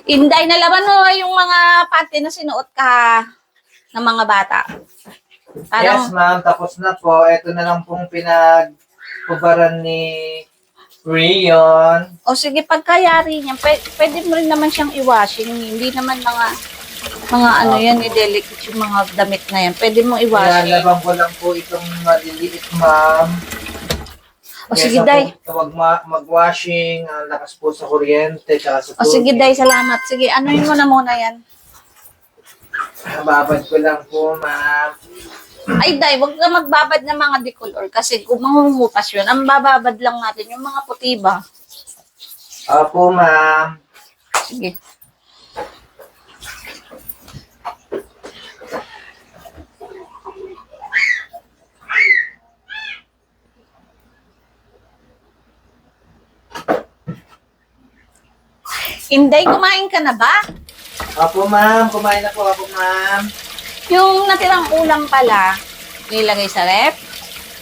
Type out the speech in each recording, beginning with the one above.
Inday, nalaman mo yung mga panty na sinuot ka ng mga bata. Yes, ma'am. Tapos na po. Ito na lang pong pinagkubaran ni Rion. O sige, pagkayari niya, pwede mo rin naman siyang i-washing. Hindi naman mga ano yan, delicate yung mga damit na yan. Pwede mong i-washing. Nilalabang ko lang po itong maliliit, ma'am. O sige, Day. Mag-washing, ang lakas po sa kuryente, tsaka sa O sige, Day, salamat. Sige, anuhin mo na muna yan. Babad ko lang po, ma'am. Ay, Day, wag ka magbabad ng mga decolor kasi kung mangungumupas yun, ang bababad lang natin yung mga puti ba? Opo, ma'am. Sige. Inday, kumain ka na ba? Opo, ma'am. Kumain na po ako, ma'am. Yung natirang ulam pala, nilagay sa rep?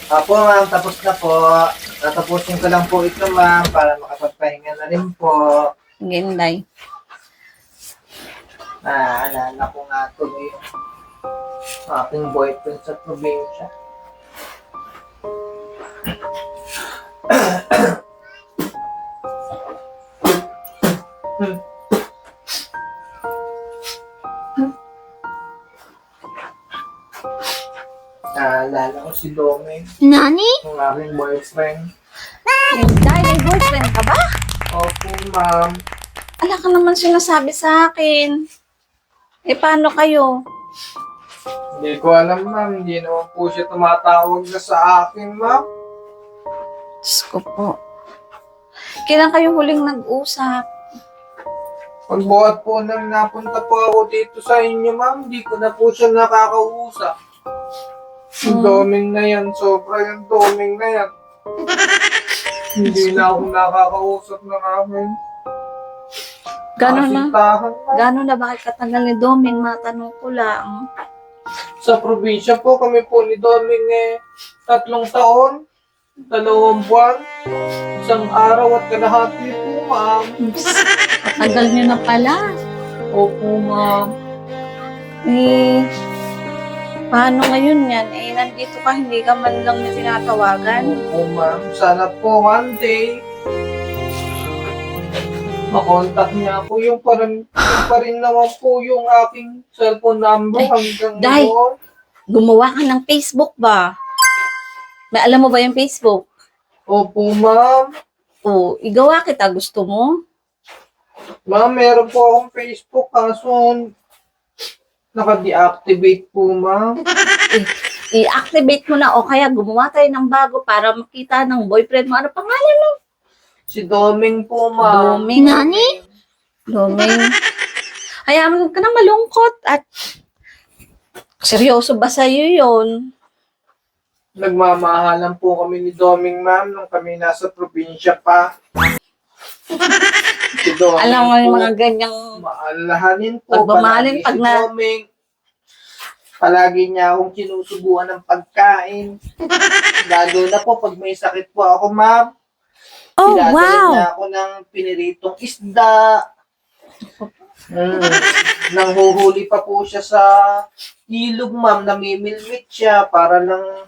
Opo, ma'am. Tapos na po. Tatapusin ko lang po ito, ma'am, para makapagpahinga na rin po. Sige, Inday. Naalala ko nga ito yung aking boyfriend sa probinsya. Naalala ko si Doming, Nani? yung aking boyfriend. Inday, may boyfriend ka ba? Opo, ma'am. Ala ka naman sinasabi sa akin. Eh, paano kayo? Hindi ko alam, ma'am. Hindi naman po siya tumatawag na sa akin, ma'am. Diyos ko po. Kailan kayo huling nag-usap? Pagbuhat po nang napunta po ako dito sa inyo, ma'am, hindi ko na po siya nakakausap. Yung doming na yan, sobra yung doming na yan. Hindi na ako nakakausap ng akin. Gano'n na? Kasintahan, ma'am. Gano'n na ba katagal ni Doming? Matanong ko lang. Sa probinsya po, kami po ni Doming 3 taon, 2 buwan, 1 araw at kalahati po, ma'am. Tagal niyo na pala. Opo, ma'am. Eh, paano ngayon yan? Eh, nandito ka, hindi ka man lang niya tinatawagan. Opo, ma'am. Sana po one day, makontak niya ako. Yung pa rin naman po yung aking cellphone number hanggang Day. ngayon. Gumawa ka ng Facebook ba? May alam mo ba yung Facebook? Opo, ma'am. O, igawa kita. Gusto mo? Ma'am, meron po akong Facebook kaso naka-deactivate po, ma'am. I-activate mo na o kaya gumawa tayo ng bago para makita ng boyfriend mo. Ano pangalan mo? Si Doming po, ma'am. Doming. Nani? Doming. Hayaan ka na malungkot at seryoso ba sa'yo yun? Nagmamahalan po kami ni Doming, ma'am, nung kami nasa probinsya pa. Si Doming Alam mo yung po, mga ganyang maalahanin po. Pagmamahalin, palagi pag si na- Doming. Palagi niya akong sinusubuan ng pagkain. Lalo na po pag may sakit po ako, ma'am. Oh, Dinadala wow. niya ako ng piniritong isda. Nanghuhuli pa po siya sa ilog, ma'am. Namimilmit siya para lang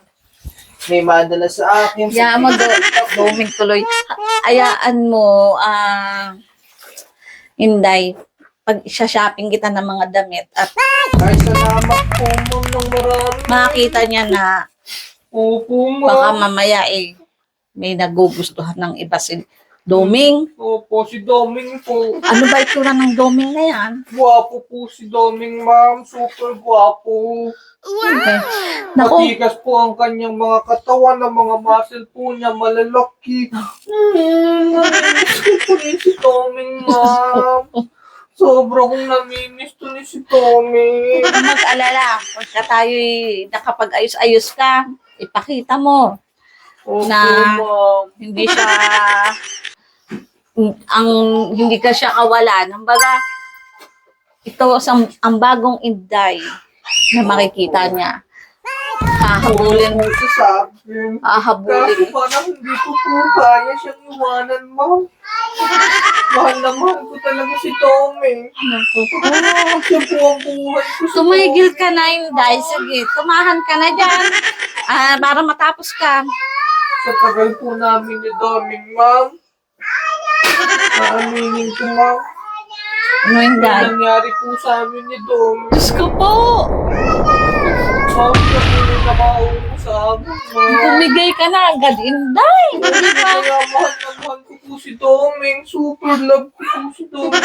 may madala sa akin. Hayaan mo, Doming tuloy. Hayaan mo, Inday, pag shopping kita ng mga damit at Ay, salamat po, ma'am, ng marami. makita niya na Opo, baka ma'am. mamaya may nagugustuhan ng iba si Doming. Opo, si Doming po. Ano ba itsura ng Doming na yan? Gwapo po si Doming, ma'am. Super gwapo. Okay. Naku, Matigas po ang kanyang mga katawan, ang mga muscle po niya malalaki. Namimiss ko po rin si Doming, ma'am. Sobra kong namimiss to ni si Doming. huwag mag-alala. Pagka tayo'y nakapag-ayos-ayos ka, ipakita mo Opo, Na- ma'am. hindi siya hindi ka siya kawalan. Kumbaga, ito ang bagong Inday na makikita niya. Hahabulin mo. Opo, sa akin. Kaso Hahabulin. parang hindi ko po kaya siyang iwanan, ma'am. Mahal na mahal ko talaga talaga si Tommy. Naku po. Siya po ang buhay ko. si Tumigil ka na, Inday. Sige, tumahan ka na dyan. Para matapos ka. Sa tagal po namin ni Doming, ma'am. Naaminin ko, ma'am. Ano, Inday? Ang nangyari po sa amin ni Doming. Diyos ko po. Ma'am, siya po yung nakaupo sa amin, ma'am. Bumigay ka na agad, Inday. Hindi pa. Kaya mahal na mahal ko po si Doming. Super love ko po si Doming,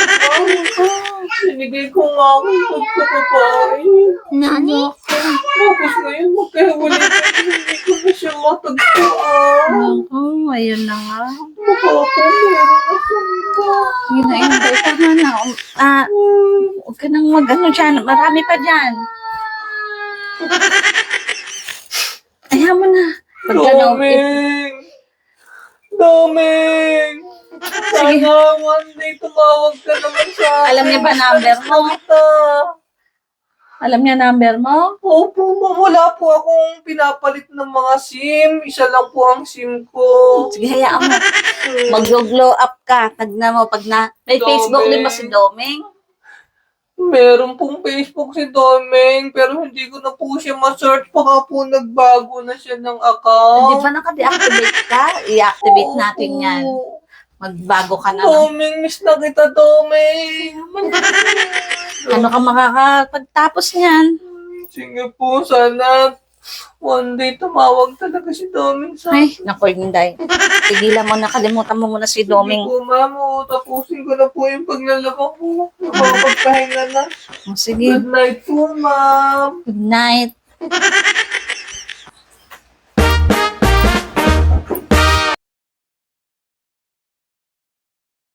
ma'am. Sinigay ko nga akong pagkakapain. Nani? Tapos ngayon, magkahiwalay ko. Hindi ko na siya matagpuan. Naku, ayun na nga. Mukha ko, meron na siya iba. Yun na, Inday. Tama na. Huwag ka nang mag-ano dyan. Marami pa dyan. Ayaw mo na. Pagka na, Doming! Doming! Sana one day tumawag ka naman sa akin. Alam niya ba number mo? Alam niya number mo? Opo, ma'am. Wala po akong pinapalit ng mga SIM. Isa lang po ang SIM ko. Sige, hayaan mo. Mag-glow up ka. Tagna mo. Pag na, may Doming. Facebook din ba si Doming? Meron pong Facebook si Doming, pero hindi ko na po siya ma-search. Baka po nagbago na siya ng Di account. ba naka-deactivate ka? I-activate natin yan. Opo. Magbago ka na. Doming, miss na kita, Doming. Ano ka makakapagtapos niyan? Sige po, sana one day tumawag talaga si Doming sa Ay, naku, Inday. Tigilan mo, nakalimutan mo muna si Doming. Sige po, ma'am. Tapusin ko na po yung paglalaba ko. Nakapagpahinga na. Sige, Good night po, ma'am. good night.